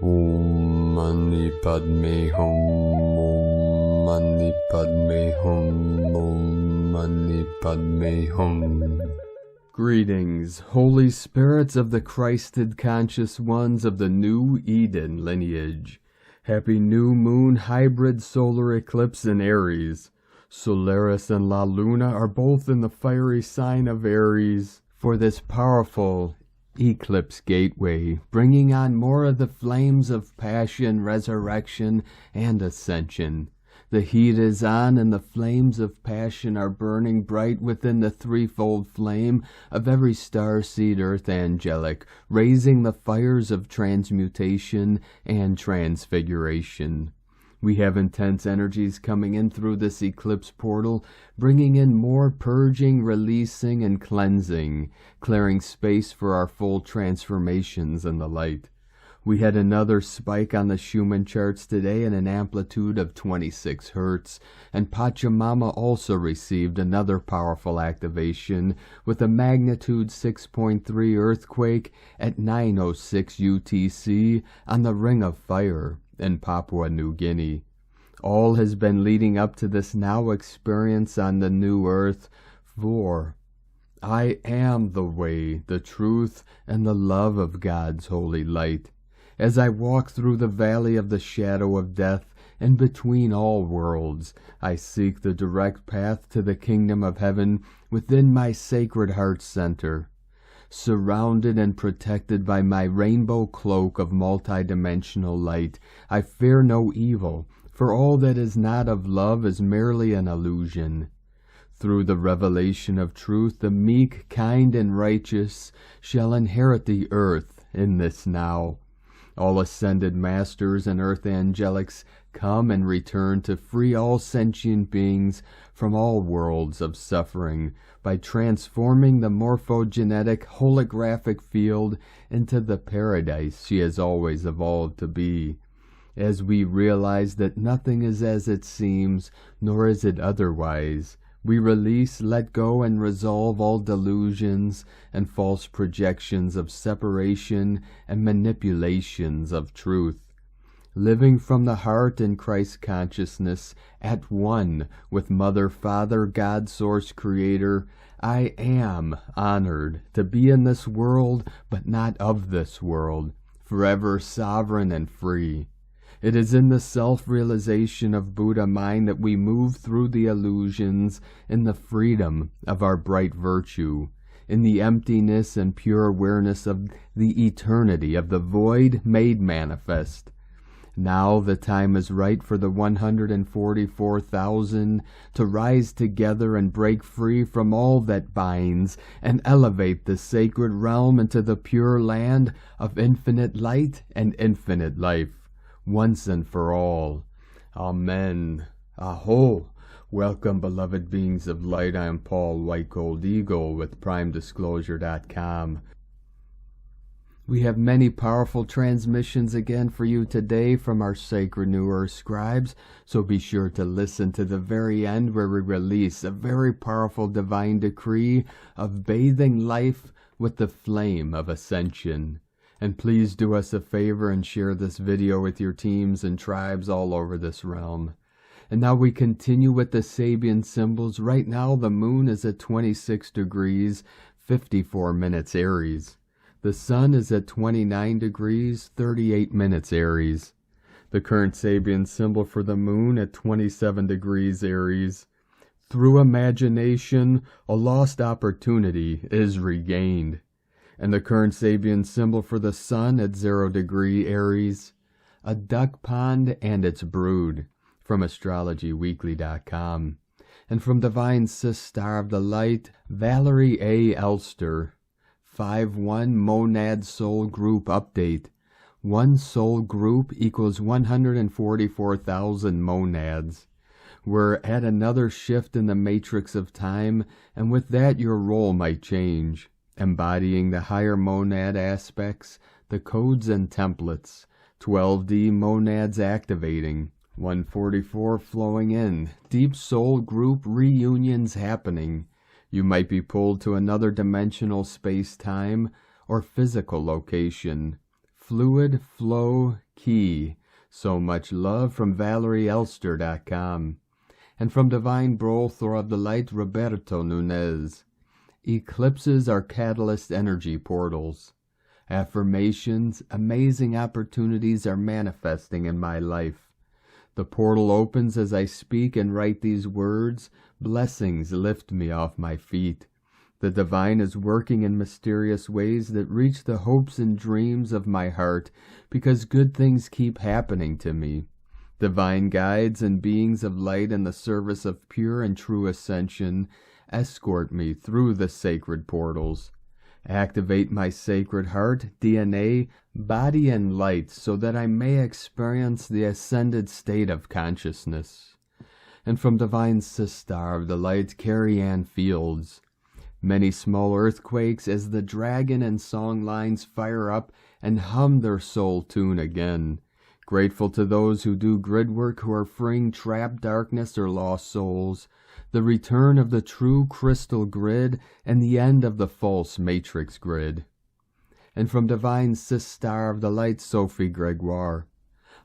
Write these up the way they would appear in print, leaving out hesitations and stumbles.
Om Mani Padme Hum, Om Mani Padme Hum, Om Mani Padme Hum. Greetings, Holy Spirits of the Christed Conscious Ones of the New Eden lineage. Happy New Moon Hybrid Solar Eclipse in Aries. Solaris and La Luna are both in the fiery sign of Aries for this powerful Eclipse gateway, bringing on more of the flames of passion, resurrection, and ascension. The heat is on, and the flames of passion are burning bright within the threefold flame of every starseed earth angelic, raising the fires of transmutation and transfiguration. We have intense energies coming in through this eclipse portal, bringing in more purging, releasing, and cleansing, clearing space for our full transformations in the light. We had another spike on the Shaman charts today in an amplitude of 26 Hz, and Pachamama also received another powerful activation with a magnitude 6.3 earthquake at 9:06 UTC on the Ring of Fire in Papua New Guinea. All has been leading up to this now experience on the new earth, for I am the way, the truth, and the love of God's holy light. As I walk through the valley of the shadow of death, and between all worlds, I seek the direct path to the kingdom of heaven within my sacred heart center. Surrounded and protected by my rainbow cloak of multidimensional light, I fear no evil, for all that is not of love is merely an illusion. Through the revelation of truth, the meek, kind, and righteous shall inherit the earth in this now. All ascended masters and earth angelics come and return to free all sentient beings from all worlds of suffering by transforming the morphogenetic holographic field into the paradise she has always evolved to be. As we realize that nothing is as it seems, nor is it otherwise, we release, let go, and resolve all delusions and false projections of separation and manipulations of truth. Living from the heart in Christ consciousness, at one with Mother, Father, God, Source, Creator, I am honored to be in this world, but not of this world, forever sovereign and free. It is in the self-realization of Buddha mind that we move through the illusions in the freedom of our bright virtue, in the emptiness and pure awareness of the eternity of the void made manifest. Now the time is right for the 144,000 to rise together and break free from all that binds and elevate the sacred realm into the pure land of infinite light and infinite life. Once and for all. Amen. Aho. Welcome, beloved beings of light. I am Paul, White Gold Eagle with PrimeDisclosure.com. We have many powerful transmissions again for you today from our sacred New Earth scribes, so be sure to listen to the very end where we release a very powerful divine decree of bathing life with the flame of ascension. And please do us a favor and share this video with your teams and tribes all over this realm. And now we continue with the Sabian symbols. Right now the moon is at 26 degrees, 54 minutes Aries. The sun is at 29 degrees, 38 minutes Aries. The current Sabian symbol for the moon at 27 degrees Aries. Through imagination, a lost opportunity is regained. And the current Sabian symbol for the sun at 0 degree Aries, a duck pond and its brood, from astrologyweekly.com. And from Divine Sis Star of the Light, Valerie A. Elster, 5-1 Monad Soul Group Update. One soul group equals 144,000 monads. We're at another shift in the matrix of time, and with that your role might change. Embodying the higher monad aspects, the codes and templates, 12D Monads activating, 144 flowing in, deep soul group reunions happening. You might be pulled to another dimensional space-time or physical location. fluid flow key. So much love from ValerieElster.com. And from Divine Brother of the Light, Roberto Nunez. Eclipses are catalyst energy portals. Affirmations, amazing opportunities are manifesting in my life. The portal opens as I speak and write these words. Blessings lift me off my feet. The divine is working in mysterious ways that reach the hopes and dreams of my heart, because good things keep happening to me. Divine guides and beings of light in the service of pure and true ascension escort me through the sacred portals. Activate my sacred heart, DNA, body, and light so that I may experience the ascended state of consciousness. And from Divine Sister of the Light, Carrie Ann Fields. Many small earthquakes as the dragon and song lines fire up and hum their soul tune again. Grateful to those who do grid work, who are freeing trapped darkness or lost souls. The return of the true crystal grid and the end of the false matrix grid. And from Divine Sister of the Light, Sophie Gregoire.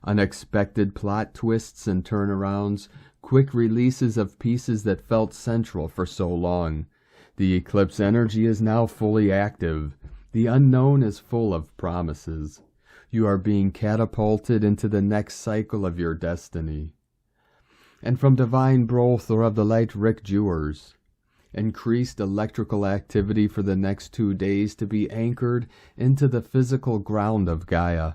Unexpected plot twists and turnarounds, quick releases of pieces that felt central for so long. The eclipse energy is now fully active. The unknown is full of promises. You are being catapulted into the next cycle of your destiny. And from Divine Brother of the Light, Rick Jewers. Increased electrical activity for the next 2 days to be anchored into the physical ground of Gaia.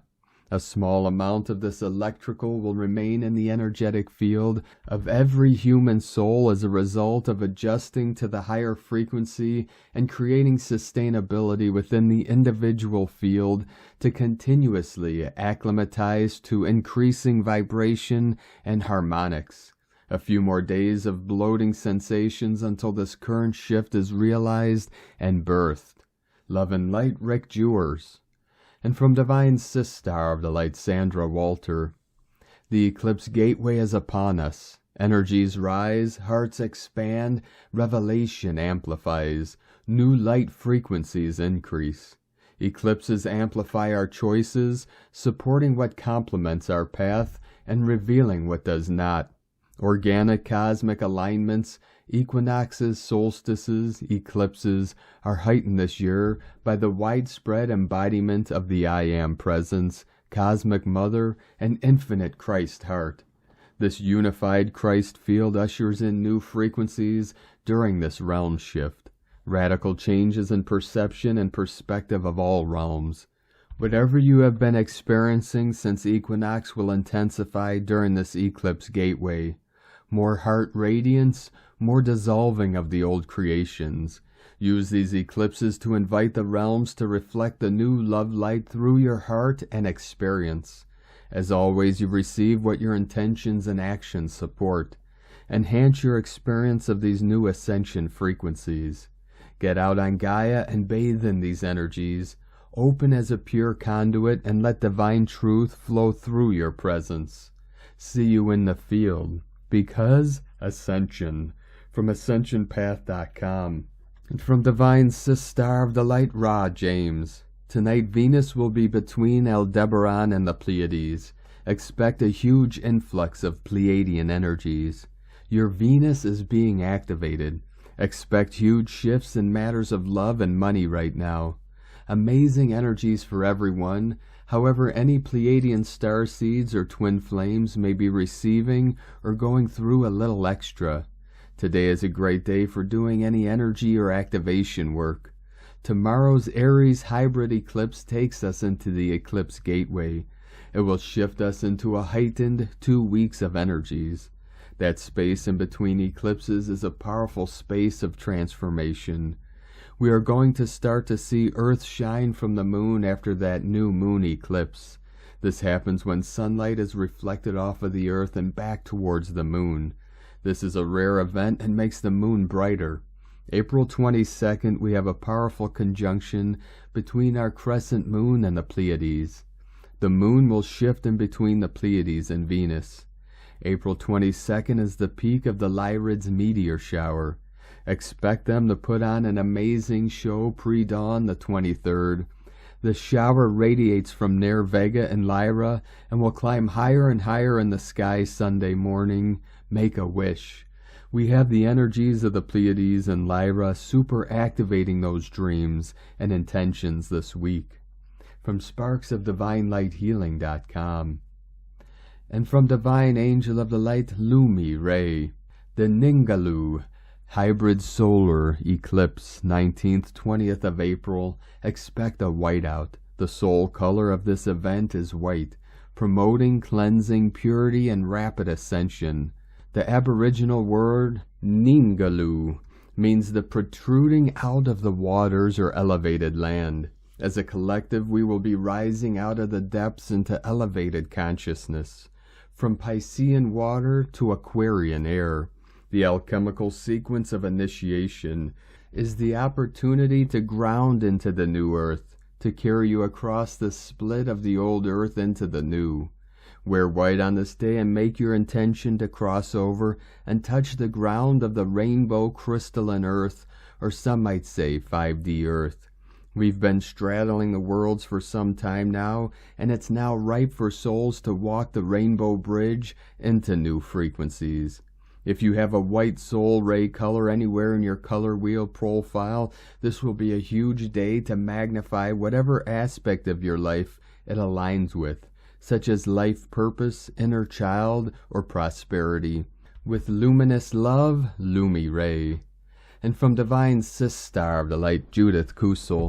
A small amount of this electrical will remain in the energetic field of every human soul as a result of adjusting to the higher frequency and creating sustainability within the individual field to continuously acclimatize to increasing vibration and harmonics. A few more days of bloating sensations until this current shift is realized and birthed. Love and light, Rick Jewers. And from Divine Sister of the Light, Sandra Walter. The eclipse gateway is upon us. Energies rise, hearts expand, revelation amplifies, new light frequencies increase. Eclipses amplify our choices, supporting what complements our path and revealing what does not. Organic cosmic alignments, equinoxes, solstices, eclipses are heightened this year by the widespread embodiment of the I Am Presence, Cosmic Mother, and Infinite Christ Heart. This unified Christ field ushers in new frequencies during this realm shift, radical changes in perception and perspective of all realms. Whatever you have been experiencing since equinox will intensify during this eclipse gateway. More heart radiance, more dissolving of the old creations. Use these eclipses to invite the realms to reflect the new love light through your heart and experience. As always, you receive what your intentions and actions support. Enhance your experience of these new ascension frequencies. Get out on Gaia and bathe in these energies. Open as a pure conduit and let divine truth flow through your presence. See you in the field. Because Ascension. From AscensionPath.com. And from Divine Sister of the Light, Ra James. Tonight Venus will be between Aldebaran and the Pleiades. Expect a huge influx of Pleiadian energies. Your Venus is being activated. Expect huge shifts in matters of love and money right now. Amazing energies for everyone. However, any Pleiadian starseeds or twin flames may be receiving or going through a little extra. Today is a great day for doing any energy or activation work. Tomorrow's Aries hybrid eclipse takes us into the eclipse gateway. It will shift us into a heightened 2 weeks of energies. That space in between eclipses is a powerful space of transformation. We are going to start to see Earth shine from the moon after that new moon eclipse. This happens when sunlight is reflected off of the Earth and back towards the moon. This is a rare event and makes the moon brighter. April 22nd, we have a powerful conjunction between our crescent moon and the Pleiades. The moon will shift in between the Pleiades and Venus. April 22nd is the peak of the Lyrids meteor shower. Expect them to put on an amazing show pre-dawn the 23rd. The shower radiates from near Vega and Lyra and will climb higher and higher in the sky Sunday morning. Make a wish. We have the energies of the Pleiades and Lyra super activating those dreams and intentions this week. From sparksofdivinelighthealing.com. And from Divine Angel of the Light, Lumi Ray, the Ningaloo Hybrid Solar Eclipse, 19th, 20th of April. Expect a whiteout. The sole color of this event is white, promoting cleansing, purity, and rapid ascension. The Aboriginal word Ningaloo means the protruding out of the waters or elevated land. As a collective, we will be rising out of the depths into elevated consciousness. From Piscean water to Aquarian air, the alchemical sequence of initiation is the opportunity to ground into the new earth, to carry you across the split of the old earth into the new. Wear white on this day and make your intention to cross over and touch the ground of the rainbow crystalline earth, or some might say 5D earth. We've been straddling the worlds for some time now, and it's now ripe for souls to walk the rainbow bridge into new frequencies. If you have a white soul ray color anywhere in your color wheel profile, this will be a huge day to magnify whatever aspect of your life it aligns with, such as life purpose, inner child, or prosperity. With luminous love, Lumi Ray. And from Divine Sister of the Light, Judith C,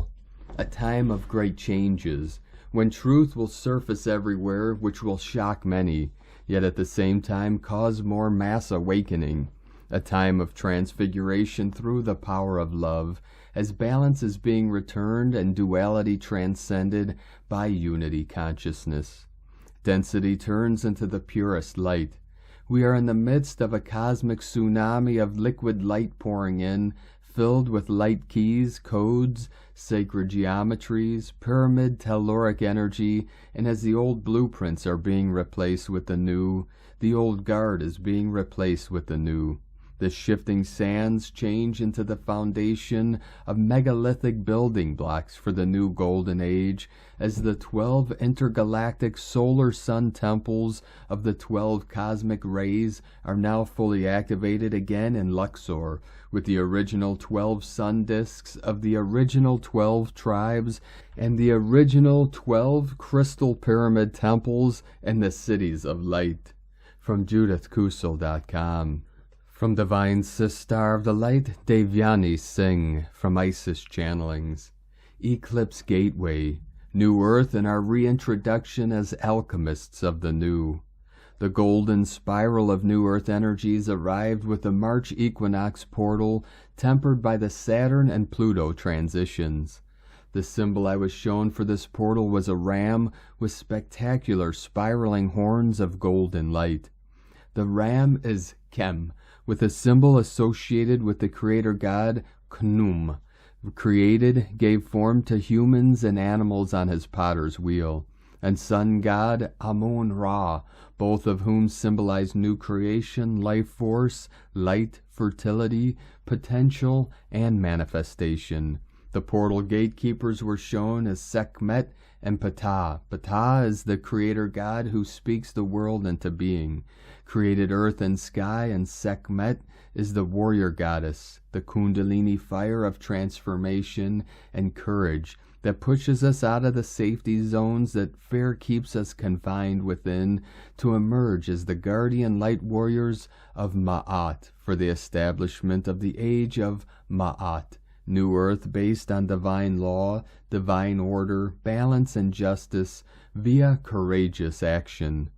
a time of great changes, when truth will surface everywhere, which will shock many, yet at the same time cause more mass awakening. A time of transfiguration through the power of love, as balance is being returned and duality transcended by unity consciousness. Density turns into the purest light. We are in the midst of a cosmic tsunami of liquid light pouring in, filled with light keys, codes, sacred geometries, pyramid telluric energy, and as the old blueprints are being replaced with the new, the old guard is being replaced with the new. The shifting sands change into the foundation of megalithic building blocks for the new golden age, as the 12 intergalactic solar sun temples of the 12 cosmic rays are now fully activated again in Luxor, with the original 12 sun discs of the original 12 tribes and the original 12 crystal pyramid temples and the cities of light. From JudithCusel.com. From Divine Sister of the Light, Devyani Singh, from Isis Channelings. Eclipse Gateway, New Earth and our reintroduction as alchemists of the new. The golden spiral of New Earth energies arrived with the March equinox portal, tempered by the Saturn and Pluto transitions. The symbol I was shown for this portal was a ram with spectacular spiraling horns of golden light. The ram is Kem, with a symbol associated with the creator god Khnum, created, gave form to humans and animals on his potter's wheel, and sun god Amun-Ra, both of whom symbolize new creation, life force, light, fertility, potential, and manifestation. The portal gatekeepers were shown as Sekhmet and Ptah. Ptah is the creator god who speaks the world into being, created earth and sky, and Sekhmet is the warrior goddess, the kundalini fire of transformation and courage that pushes us out of the safety zones that fear keeps us confined within, to emerge as the guardian light warriors of Ma'at for the establishment of the age of Ma'at. New Earth based on divine law, divine order, balance, and justice via courageous action.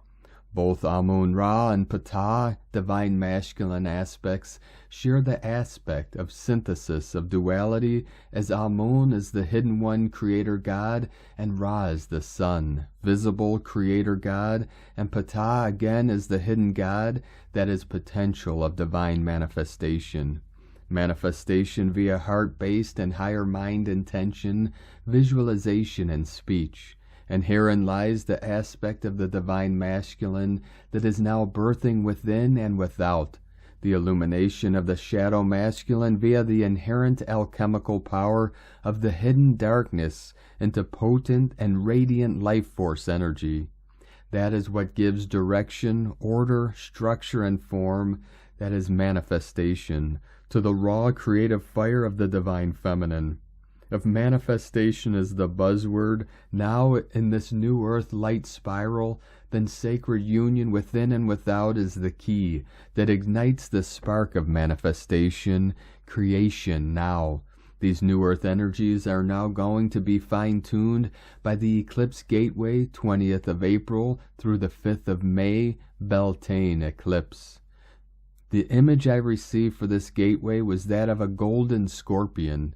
Both Amun-Ra and Ptah, divine masculine aspects, share the aspect of synthesis of duality, as Amun is the hidden one creator god and Ra is the sun, visible creator god, and Ptah again is the hidden god that is potential of divine manifestation. Manifestation via heart-based and higher mind intention, visualization, and speech. And herein lies the aspect of the divine masculine that is now birthing within and without. the illumination of the shadow masculine via the inherent alchemical power of the hidden darkness into potent and radiant life force energy. That is what gives direction, order, structure, and form, that is manifestation, to the raw creative fire of the divine feminine. If manifestation is the buzzword now in this new earth light spiral, then sacred union within and without is the key that ignites the spark of manifestation, creation now. These new earth energies are now going to be fine-tuned by the Eclipse Gateway, 20th of April through the 5th of May, Beltane Eclipse. The image I received for this gateway was that of a golden scorpion.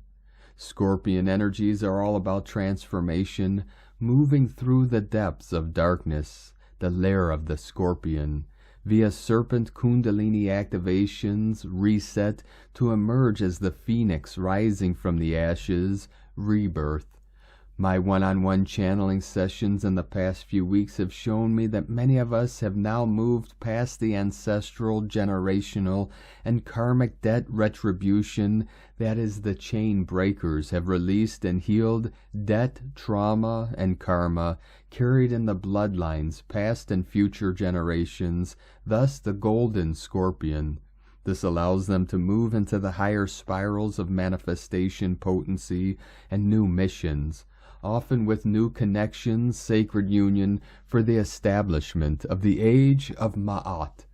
Scorpion energies are all about transformation, moving through the depths of darkness, the lair of the scorpion, via serpent kundalini activations, reset to emerge as the phoenix rising from the ashes, rebirth. My one-on-one channeling sessions in the past few weeks have shown me that many of us have now moved past the ancestral, generational, and karmic debt retribution, that is, the chain breakers have released and healed debt, trauma, and karma carried in the bloodlines, past and future generations, thus the golden scorpion. This allows them to move into the higher spirals of manifestation potency and new missions, often with new connections, sacred union, for the establishment of the age of Ma'at.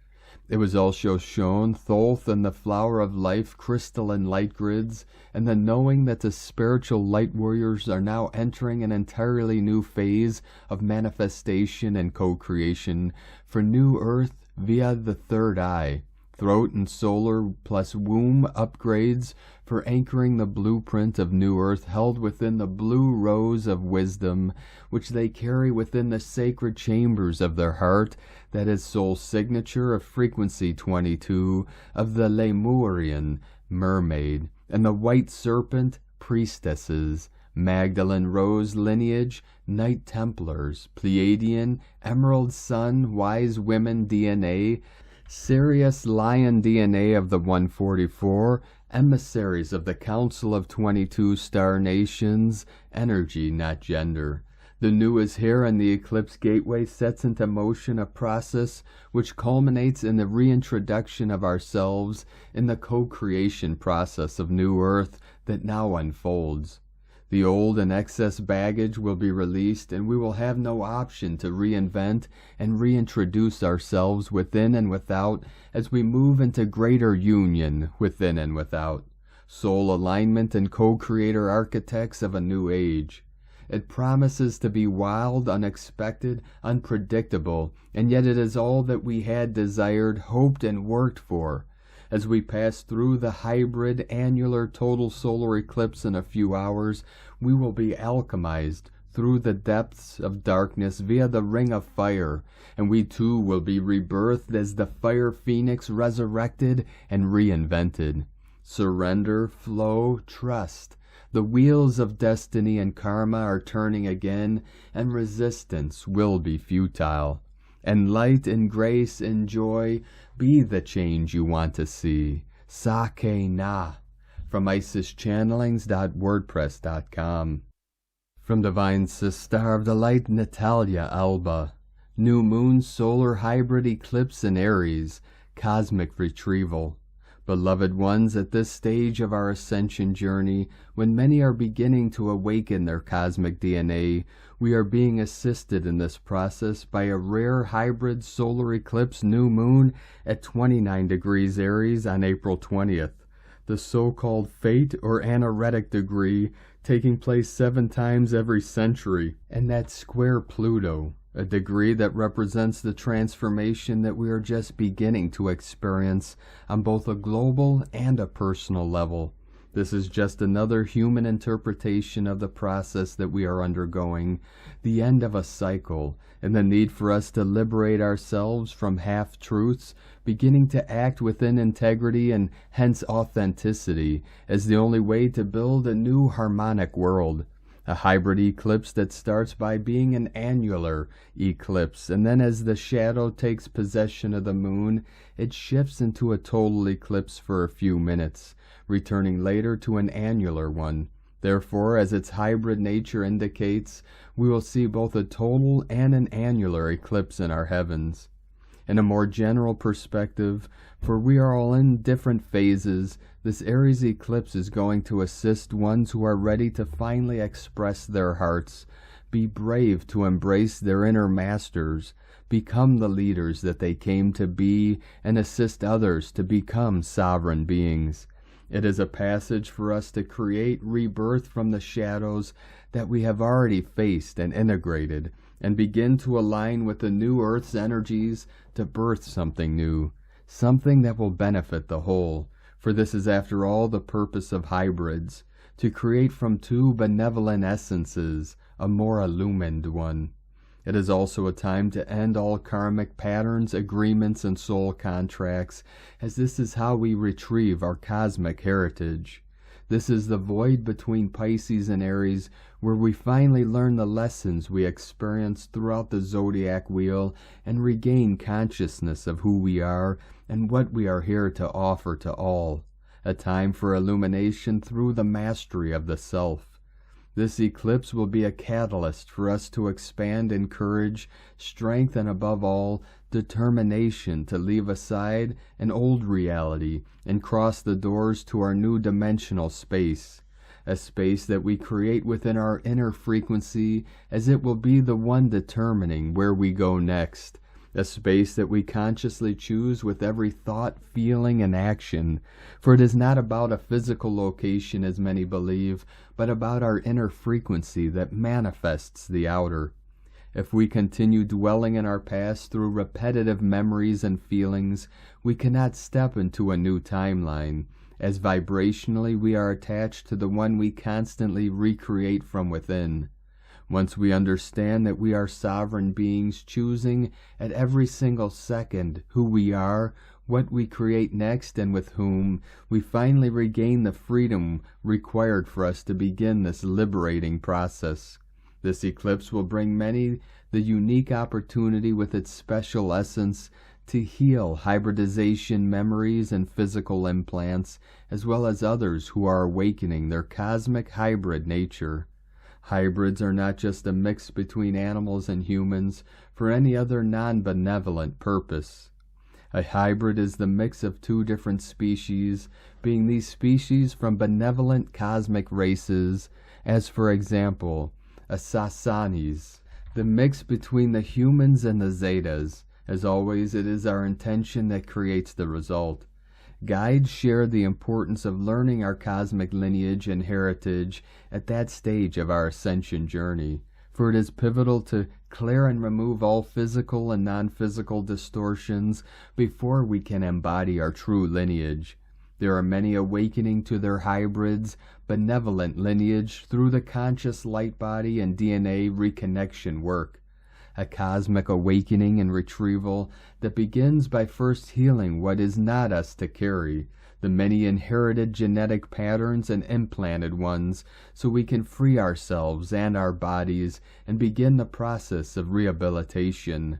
It was also shown Thoth and the flower of life crystalline light grids, and the knowing that the spiritual light warriors are now entering an entirely new phase of manifestation and co-creation for new earth via the third eye. Throat and solar plus womb upgrades for anchoring the blueprint of new earth held within the blue rose of wisdom, which they carry within the sacred chambers of their heart, that is soul signature of frequency 22 of the Lemurian mermaid, and the white serpent priestesses, Magdalene Rose lineage, Knight Templars, Pleiadian, Emerald Sun, Wise Women DNA, Sirius Lion DNA of the 144, emissaries of the Council of 22 Star Nations, energy, not gender. The new is here, and the Eclipse Gateway sets into motion a process which culminates in the reintroduction of ourselves in the co-creation process of New Earth that now unfolds. The old and excess baggage will be released, and we will have no option to reinvent and reintroduce ourselves within and without as we move into greater union within and without, soul alignment and co-creator architects of a new age. It promises to be wild, unexpected, unpredictable, and yet it is all that we had desired, hoped, and worked for. As we pass through the hybrid annular total solar eclipse in a few hours, we will be alchemized through the depths of darkness via the ring of fire, and we too will be rebirthed as the fire phoenix, resurrected and reinvented. Surrender, flow, trust. The wheels of destiny and karma are turning again, and resistance will be futile. And light and grace and joy be the change you want to see. Sake na. From IsisChannelings.wordpress.com. From Divine Sister of the Light, Natalia Alba. New Moon Solar Hybrid Eclipse in Aries. Cosmic Retrieval. Beloved ones, at this stage of our ascension journey, when many are beginning to awaken their cosmic DNA, we are being assisted in this process by a rare hybrid solar eclipse new moon at 29 degrees Aries on April 20th. The so-called fate or anaretic degree taking place 7 times every century, and that square Pluto, a degree that represents the transformation that we are just beginning to experience on both a global and a personal level. This is just another human interpretation of the process that we are undergoing, the end of a cycle, and the need for us to liberate ourselves from half-truths, beginning to act within integrity and hence authenticity as the only way to build a new harmonic world. A hybrid eclipse that starts by being an annular eclipse, and then as the shadow takes possession of the moon, it shifts into a total eclipse for a few minutes, returning later to an annular one. Therefore, as its hybrid nature indicates, we will see both a total and an annular eclipse in our heavens. In a more general perspective, for we are all in different phases, this Aries eclipse is going to assist ones who are ready to finally express their hearts, be brave to embrace their inner masters, become the leaders that they came to be, and assist others to become sovereign beings. It is a passage for us to create rebirth from the shadows that we have already faced and integrated, and begin to align with the new Earth's energies to birth something new, something that will benefit the whole. For this is after all the purpose of hybrids, to create from two benevolent essences a more illumined one. It is also a time to end all karmic patterns, agreements, and soul contracts, as this is how we retrieve our cosmic heritage. This is the void between Pisces and Aries, where we finally learn the lessons we experienced throughout the zodiac wheel and regain consciousness of who we are and what we are here to offer to all. A time for illumination through the mastery of the self. This eclipse will be a catalyst for us to expand in courage, strength, and above all, determination to leave aside an old reality and cross the doors to our new dimensional space, a space that we create within our inner frequency, as it will be the one determining where we go next, a space that we consciously choose with every thought, feeling, and action, for it is not about a physical location as many believe, but about our inner frequency that manifests the outer. If we continue dwelling in our past through repetitive memories and feelings, we cannot step into a new timeline, as vibrationally we are attached to the one we constantly recreate from within. Once we understand that we are sovereign beings choosing at every single second who we are, what we create next, and with whom, we finally regain the freedom required for us to begin this liberating process. This eclipse will bring many the unique opportunity with its special essence to heal hybridization memories and physical implants, as well as others who are awakening their cosmic hybrid nature. Hybrids are not just a mix between animals and humans for any other non-benevolent purpose. A hybrid is the mix of two different species, being these species from benevolent cosmic races, as for example, a Sasanis, the mix between the humans and the Zetas. As always, it is our intention that creates the result. Guides share the importance of learning our cosmic lineage and heritage at that stage of our ascension journey, for it is pivotal to clear and remove all physical and non-physical distortions before we can embody our true lineage. There are many awakening to their hybrids, benevolent lineage through the conscious light body and DNA reconnection work. A cosmic awakening and retrieval that begins by first healing what is not us to carry, the many inherited genetic patterns and implanted ones, so we can free ourselves and our bodies and begin the process of rehabilitation.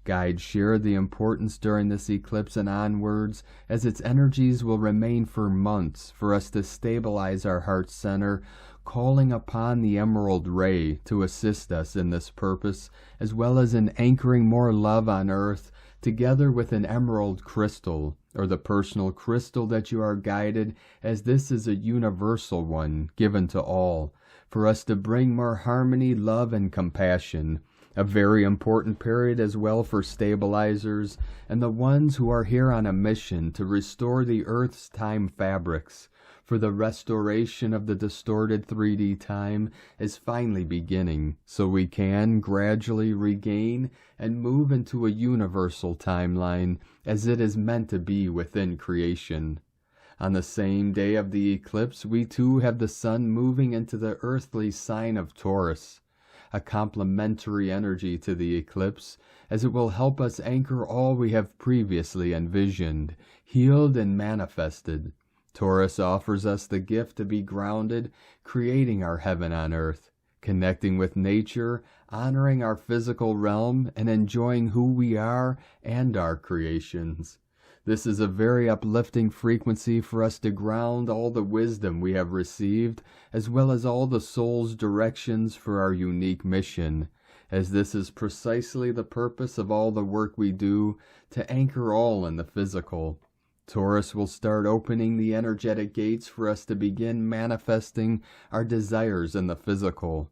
Guides share the importance during this eclipse and onwards, as its energies will remain for months for us to stabilize our heart center, calling upon the emerald ray to assist us in this purpose, as well as in anchoring more love on earth, together with an emerald crystal, or the personal crystal that you are guided, as this is a universal one given to all, for us to bring more harmony, love, and compassion. A very important period as well for stabilizers and the ones who are here on a mission to restore the Earth's time fabrics, for the restoration of the distorted 3D time is finally beginning, so we can gradually regain and move into a universal timeline as it is meant to be within creation. On the same day of the eclipse, we too have the sun moving into the earthly sign of Taurus, a complementary energy to the eclipse, as it will help us anchor all we have previously envisioned, healed, and manifested. Taurus offers us the gift to be grounded, creating our heaven on earth. connecting with nature, honoring our physical realm, and enjoying who we are and our creations. This is a very uplifting frequency for us to ground all the wisdom we have received, as well as all the soul's directions for our unique mission, as this is precisely the purpose of all the work we do, to anchor all in the physical. Taurus will start opening the energetic gates for us to begin manifesting our desires in the physical.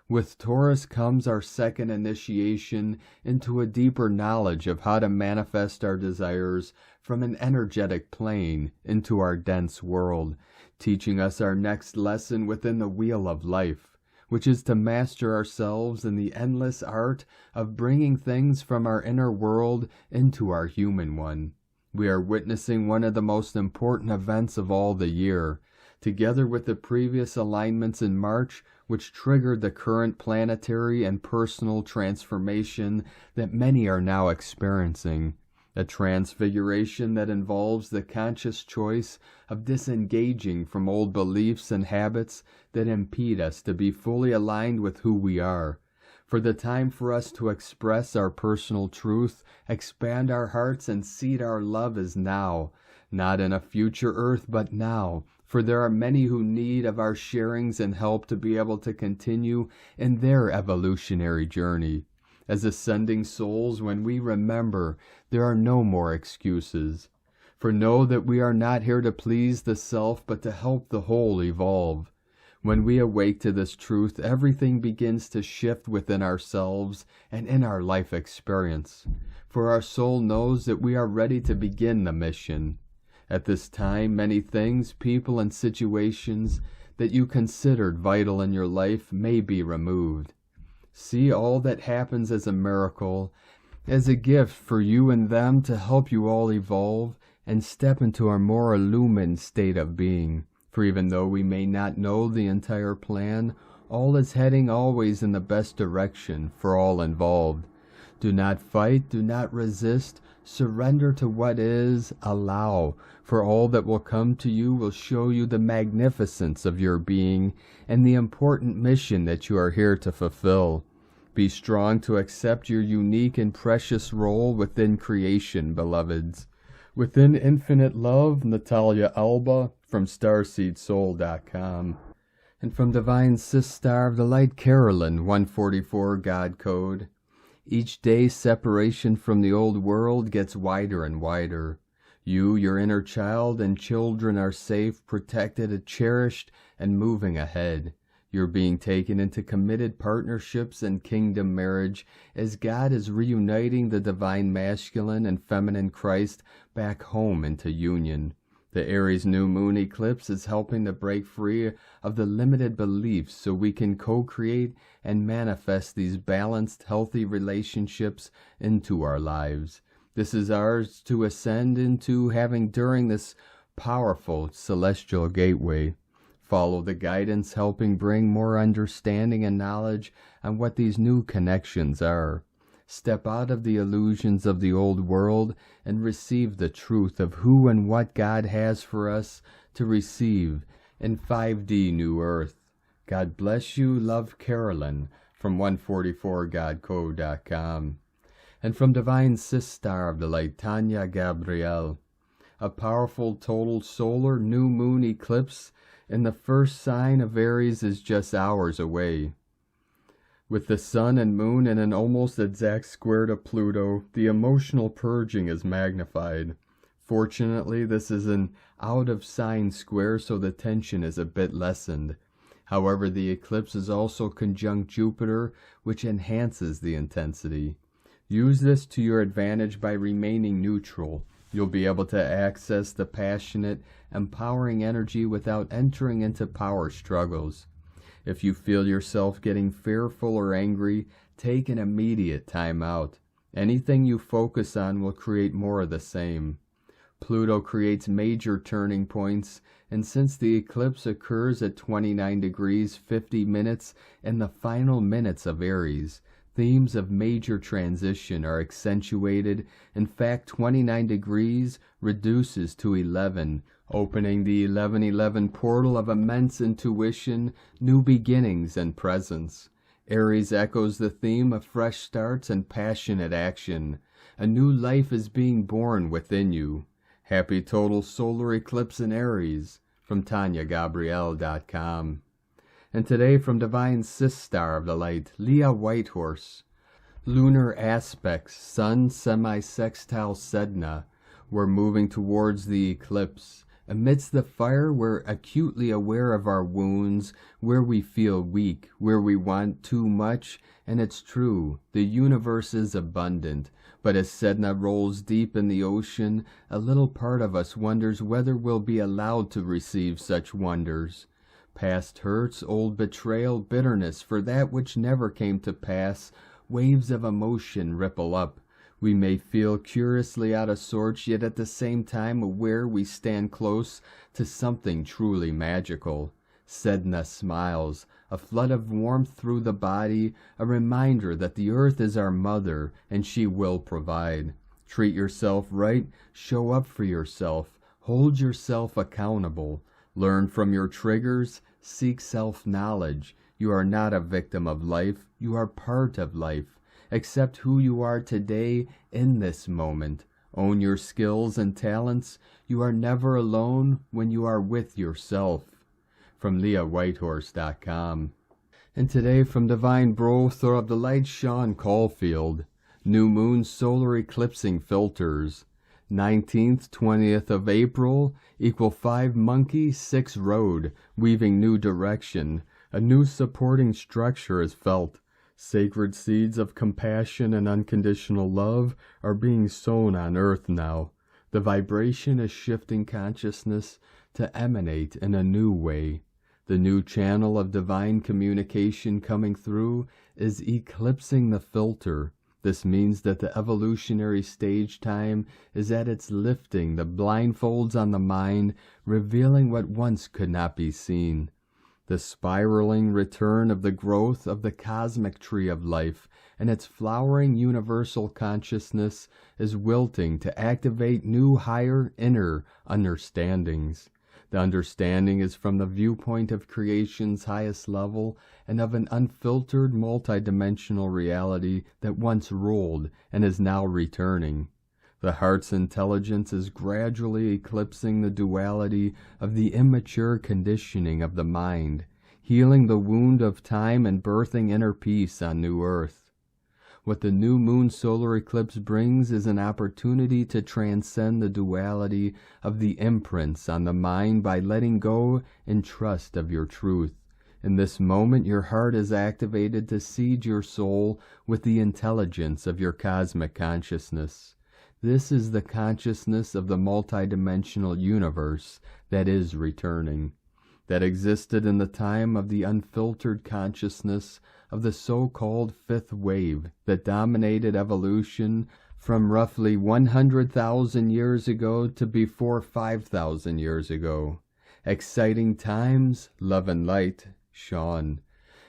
With Taurus comes our second initiation into a deeper knowledge of how to manifest our desires from an energetic plane into our dense world, teaching us our next lesson within the wheel of life, which is to master ourselves in the endless art of bringing things from our inner world into our human one. We are witnessing one of the most important events of all the year, together with the previous alignments in March, which triggered the current planetary and personal transformation that many are now experiencing. A transfiguration that involves the conscious choice of disengaging from old beliefs and habits that impede us to be fully aligned with who we are. For the time for us to express our personal truth, expand our hearts, and seed our love is now, not in a future earth, but now. For there are many who need of our sharings and help to be able to continue in their evolutionary journey. As ascending souls, when we remember, there are no more excuses. For know that we are not here to please the self, but to help the whole evolve. When we awake to this truth, everything begins to shift within ourselves and in our life experience. For our soul knows that we are ready to begin the mission. At this time, many things, people, and situations that you considered vital in your life may be removed. See all that happens as a miracle, as a gift for you and them to help you all evolve and step into a more illumined state of being. For even though we may not know the entire plan, all is heading always in the best direction for all involved. Do not fight, do not resist, surrender to what is, allow, for all that will come to you will show you the magnificence of your being and the important mission that you are here to fulfill. Be strong to accept your unique and precious role within creation, beloveds. Within infinite love, Natalia Alba from StarseedSoul.com. And from Divine Sistar of the Light, Carolyn, 144 God Code. Each day, separation from the old world gets wider and wider. You, your inner child, and children are safe, protected, cherished, and moving ahead. You're being taken into committed partnerships and kingdom marriage as God is reuniting the divine masculine and feminine Christ back home into union. The Aries new moon eclipse is helping to break free of the limited beliefs so we can co-create and manifest these balanced, healthy relationships into our lives. This is ours to ascend into having during this powerful celestial gateway. Follow the guidance helping bring more understanding and knowledge on what these new connections are. Step out of the illusions of the old world and receive the truth of who and what God has for us to receive in 5D New Earth. God bless you. Love, Carolyn from 144godcode.com. And from Divine Sistar of the Light, Tanya Gabrielle. A powerful total solar new moon eclipse in the first sign of Aries is just hours away. With the sun and moon in an almost exact square to Pluto, the emotional purging is magnified. Fortunately, this is an out-of-sign square, so the tension is a bit lessened. However, the eclipse is also conjunct Jupiter, which enhances the intensity. Use this to your advantage by remaining neutral. You'll be able to access the passionate, empowering energy without entering into power struggles. If you feel yourself getting fearful or angry, take an immediate time out. Anything you focus on will create more of the same. Pluto creates major turning points, and since the eclipse occurs at 29 degrees 50 minutes in the final minutes of Aries, themes of major transition are accentuated. In fact, 29 degrees reduces to 11, opening the 1111 portal of immense intuition, new beginnings, and presence. Aries echoes the theme of fresh starts and passionate action. A new life is being born within you. Happy total solar eclipse in Aries, from TanyaGabrielle.com. And today from Divine Sis Star of the Light, Leah Whitehorse. Lunar aspects, Sun semi-sextile Sedna. We're moving towards the eclipse. Amidst the fire, we're acutely aware of our wounds, where we feel weak, where we want too much, and it's true, the universe is abundant. But as Sedna rolls deep in the ocean, a little part of us wonders whether we'll be allowed to receive such wonders. Past hurts, old betrayal, bitterness for that which never came to pass, waves of emotion ripple up. We may feel curiously out of sorts, yet at the same time aware we stand close to something truly magical. Sedna smiles, a flood of warmth through the body, a reminder that the earth is our mother and she will provide. Treat yourself right, show up for yourself, hold yourself accountable, learn from your triggers, seek self-knowledge. You are not a victim of life, you are part of life. Accept who you are today in this moment. Own your skills and talents. You are never alone when you are with yourself. From LeahWhitehorse.com. And today from Divine Brother of the Light, Sean Caulfield. New Moon Solar Eclipsing Filters. 19th, 20th of April, equal 5 Monkey, 6 Road, weaving new direction. A new supporting structure is felt. Sacred seeds of compassion and unconditional love are being sown on earth now. The vibration is shifting consciousness to emanate in a new way. The new channel of divine communication coming through is eclipsing the filter. This means that the evolutionary stage time is at its lifting, the blindfolds on the mind, revealing what once could not be seen. The spiraling return of the growth of the cosmic tree of life and its flowering universal consciousness is wilting to activate new higher inner understandings. The understanding is from the viewpoint of creation's highest level and of an unfiltered multidimensional reality that once ruled and is now returning. The heart's intelligence is gradually eclipsing the duality of the immature conditioning of the mind, healing the wound of time and birthing inner peace on new earth. What the new moon solar eclipse brings is an opportunity to transcend the duality of the imprints on the mind by letting go in trust of your truth. In this moment, your heart is activated to seed your soul with the intelligence of your cosmic consciousness. This is the consciousness of the multidimensional universe that is returning, that existed in the time of the unfiltered consciousness of the so-called fifth wave that dominated evolution from roughly 100,000 years ago to before 5,000 years ago. Exciting times, love and light, Sean.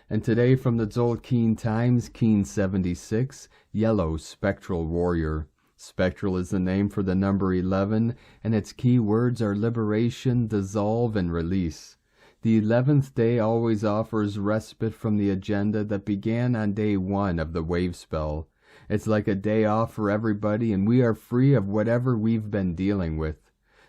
And today from the Tzolk'in Times, Keen 76, Yellow Spectral Warrior. Spectral is the name for the number 11, and its key words are liberation, dissolve, and release. The 11th day always offers respite from the agenda that began on day 1 of the wave spell. It's like a day off for everybody, and we are free of whatever we've been dealing with.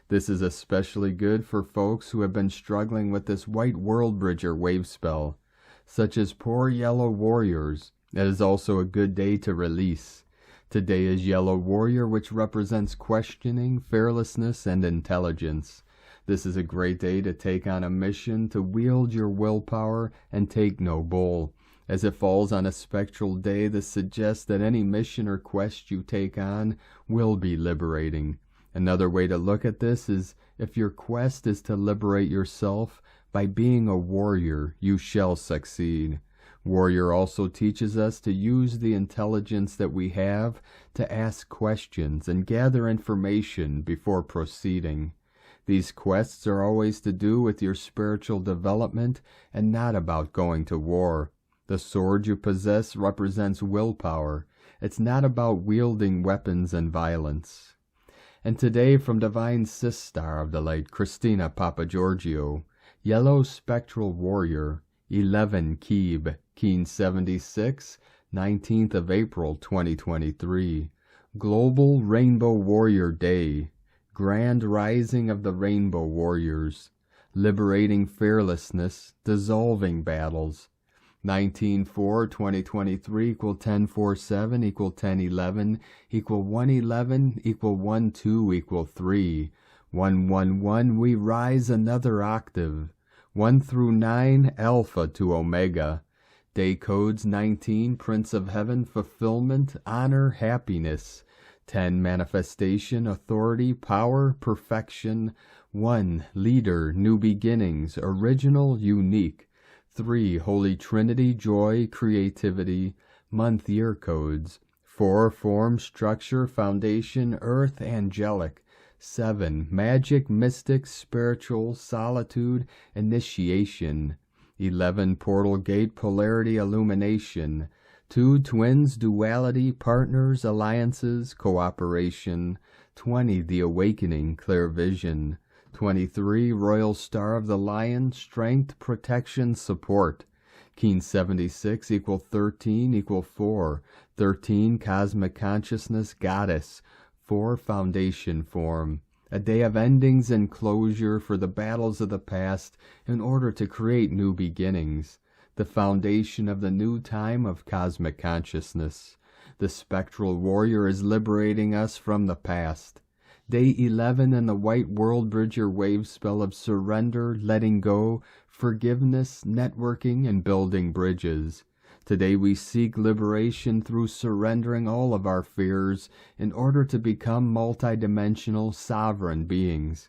This is especially good for folks who have been struggling with this white world bridger wave spell, such as poor yellow warriors. It is also a good day to release. Today is Yellow Warrior, which represents questioning, fearlessness, and intelligence. This is a great day to take on a mission, to wield your willpower, and take no bull. As it falls on a spectral day, this suggests that any mission or quest you take on will be liberating. Another way to look at this is, if your quest is to liberate yourself, by being a warrior, you shall succeed. Warrior also teaches us to use the intelligence that we have to ask questions and gather information before proceeding. These quests are always to do with your spiritual development and not about going to war. The sword you possess represents willpower. It's not about wielding weapons and violence. And today from Divine Sistar of the Light, Christina Papagiorgio, Yellow Spectral Warrior, 11 Keeb, Keen 76, 19th of April 2023, Global Rainbow Warrior Day, Grand Rising of the Rainbow Warriors, Liberating Fearlessness, Dissolving Battles, 19-4-2023 equal 10-4-7 equal 10-11 equal 1-11 equal 1-2 equal 3. 1-1-1 we rise another octave. 1 through 9 Alpha to Omega. Day codes 19 Prince of Heaven, Fulfillment, Honor, Happiness. 10 Manifestation, Authority, Power, Perfection. 1 Leader, New Beginnings, Original, Unique. 3 Holy Trinity, Joy, Creativity. Month Year codes. 4 Form, Structure, Foundation, Earth, Angelic. 7 Magic, Mystic, Spiritual, Solitude, Initiation. 11 Portal Gate, Polarity, Illumination. 2 Twins, Duality, Partners, Alliances, Cooperation. 20 The Awakening, Clear Vision. 23 Royal Star of the Lion, Strength, Protection, Support. Keen 76 equal 13 equal 4. 13 Cosmic Consciousness, Goddess. 4 Foundation Form. A day of endings and closure for the battles of the past in order to create new beginnings. The foundation of the new time of cosmic consciousness. The spectral warrior is liberating us from the past. Day 11 in the White World Bridger wave spell of surrender, letting go, forgiveness, networking, and building bridges. Today we seek liberation through surrendering all of our fears in order to become multidimensional sovereign beings.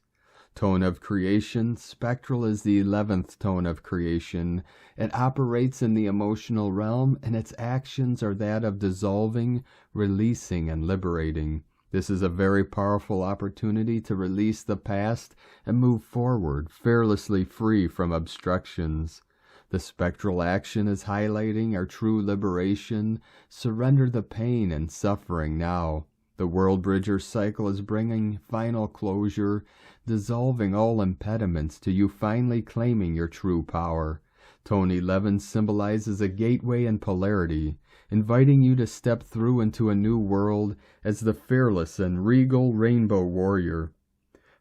Tone of creation, spectral is the 11th tone of creation. It operates in the emotional realm, and its actions are that of dissolving, releasing, and liberating. This is a very powerful opportunity to release the past and move forward, fearlessly free from obstructions. The spectral action is highlighting our true liberation. Surrender the pain and suffering now. The World Bridger cycle is bringing final closure, dissolving all impediments to you finally claiming your true power. Tone 11 symbolizes a gateway and polarity, inviting you to step through into a new world as the fearless and regal Rainbow Warrior.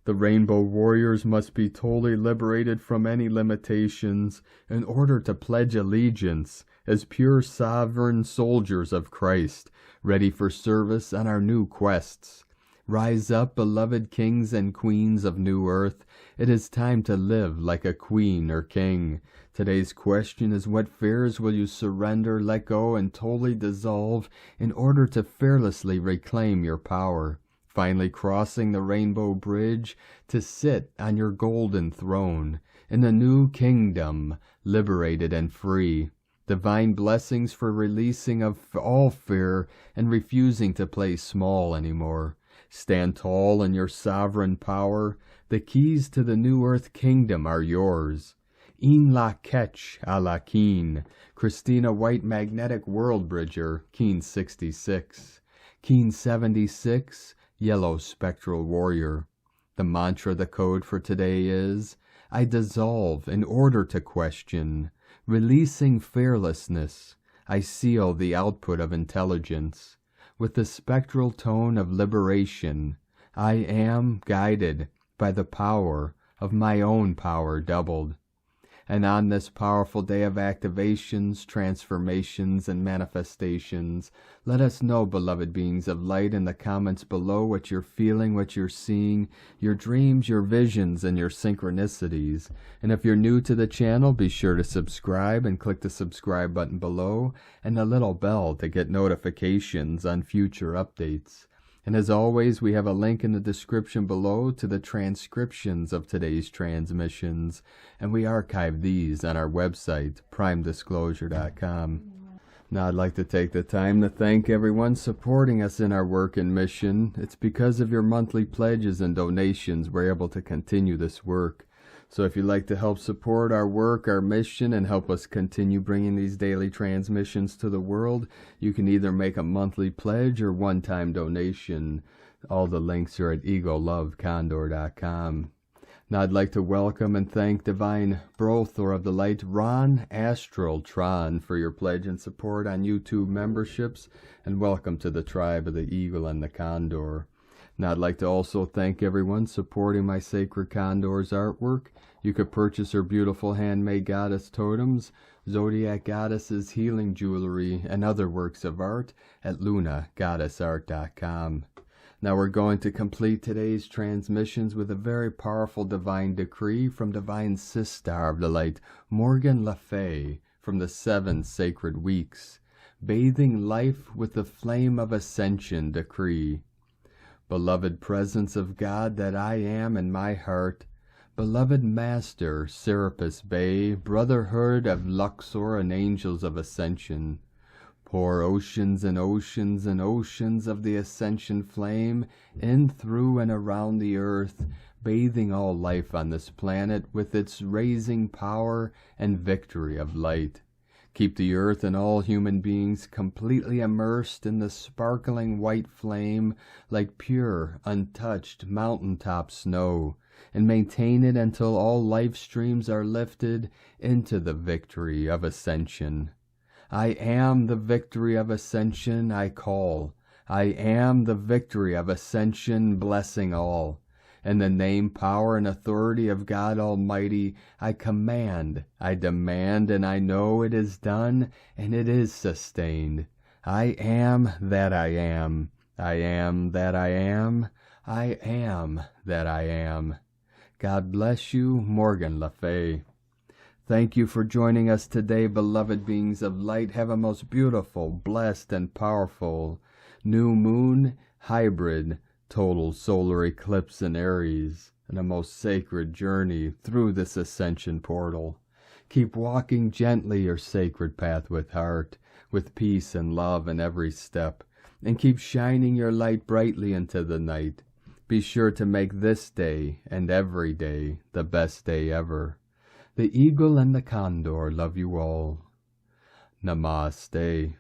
The Rainbow Warriors must be totally liberated from any limitations in order to pledge allegiance as pure sovereign soldiers of Christ, ready for service on our new quests. Rise up, beloved kings and queens of New Earth. It is time to live like a queen or king. Today's question is, what fears will you surrender, let go, and totally dissolve in order to fearlessly reclaim your power? Finally crossing the rainbow bridge to sit on your golden throne in the new kingdom, liberated and free. Divine blessings for releasing of all fear and refusing to play small anymore. Stand tall in your sovereign power. The keys to the new earth kingdom are yours. In la ketch a la keen. Christina White Magnetic World Bridger, Keen 66. Keen 76, Yellow Spectral Warrior. The mantra, the code for today is, I dissolve in order to question. Releasing fearlessness, I seal the output of intelligence. With the spectral tone of liberation, I am guided by the power of my own power doubled. And on this powerful day of activations, transformations, and manifestations, let us know, beloved beings of light, in the comments below what you're feeling, what you're seeing, your dreams, your visions, and your synchronicities. And if you're new to the channel, be sure to subscribe and click the subscribe button below and the little bell to get notifications on future updates. And as always, we have a link in the description below to the transcriptions of today's transmissions, and we archive these on our website, primedisclosure.com. Now I'd like to take the time to thank everyone supporting us in our work and mission. It's because of your monthly pledges and donations we're able to continue this work. So if you'd like to help support our work, our mission, and help us continue bringing these daily transmissions to the world, you can either make a monthly pledge or one-time donation. All the links are at egolovecondor.com. Now I'd like to welcome and thank Divine Brothor of the Light, Ron Astral Tron, for your pledge and support on YouTube memberships, and welcome to the tribe of the Eagle and the Condor. Now I'd like to also thank everyone supporting my Sacred Condor's artwork. You could purchase her beautiful handmade goddess totems, Zodiac Goddesses healing jewelry, and other works of art at lunagoddessart.com. Now we're going to complete today's transmissions with a very powerful divine decree from Divine Sistar of the Light, Morgan Le Fay, from the 7 Sacred Weeks. Bathing Life with the Flame of Ascension decree. Beloved presence of God that I am in my heart, beloved Master, Serapis Bay, Brotherhood of Luxor and Angels of Ascension, pour oceans and oceans and oceans of the Ascension flame in, through, and around the earth, bathing all life on this planet with its raising power and victory of light. Keep the earth and all human beings completely immersed in the sparkling white flame like pure, untouched mountaintop snow, and maintain it until all life streams are lifted into the victory of Ascension. I am the victory of Ascension, I call. I am the victory of Ascension, blessing all. In the name, power, and authority of God Almighty, I command, I demand, and I know it is done, and it is sustained. I am that I am. I am that I am. I am that I am. God bless you, Morgan Le Fay. Thank you for joining us today, beloved beings of light. Have a most beautiful, blessed, and powerful new moon, hybrid, total solar eclipse in Aries, and a most sacred journey through this ascension portal. Keep walking gently your sacred path with heart, with peace and love in every step, and keep shining your light brightly into the night. Be sure to make this day and every day the best day ever. The Eagle and the Condor love you all. Namaste.